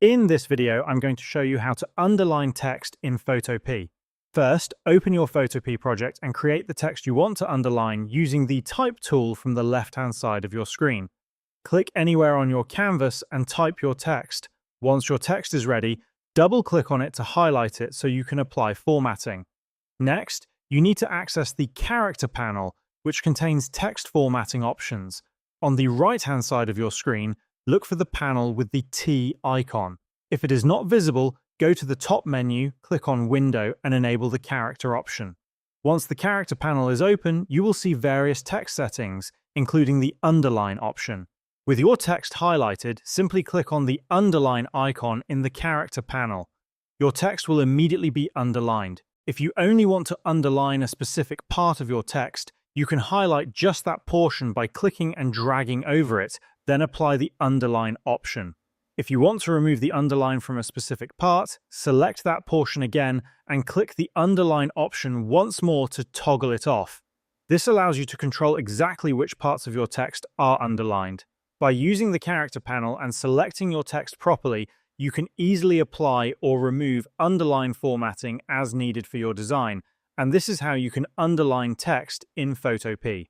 In this video, I'm going to show you how to underline text in Photopea. First, open your Photopea project and create the text you want to underline using the Type tool from the left-hand side of your screen. Click anywhere on your canvas and type your text. Once your text is ready, double-click on it to highlight it so you can apply formatting. Next, you need to access the Character panel, which contains text formatting options. On the right-hand side of your screen, look for the panel with the T icon. If it is not visible, go to the top menu, click on Window, and enable the Character option. Once the Character panel is open, you will see various text settings, including the Underline option. With your text highlighted, simply click on the Underline icon in the Character panel. Your text will immediately be underlined. If you only want to underline a specific part of your text, you can highlight just that portion by clicking and dragging over it, then apply the Underline option. If you want to remove the underline from a specific part, select that portion again and click the Underline option once more to toggle it off. This allows you to control exactly which parts of your text are underlined. By using the Character panel and selecting your text properly, you can easily apply or remove underline formatting as needed for your design, and this is how you can underline text in Photopea.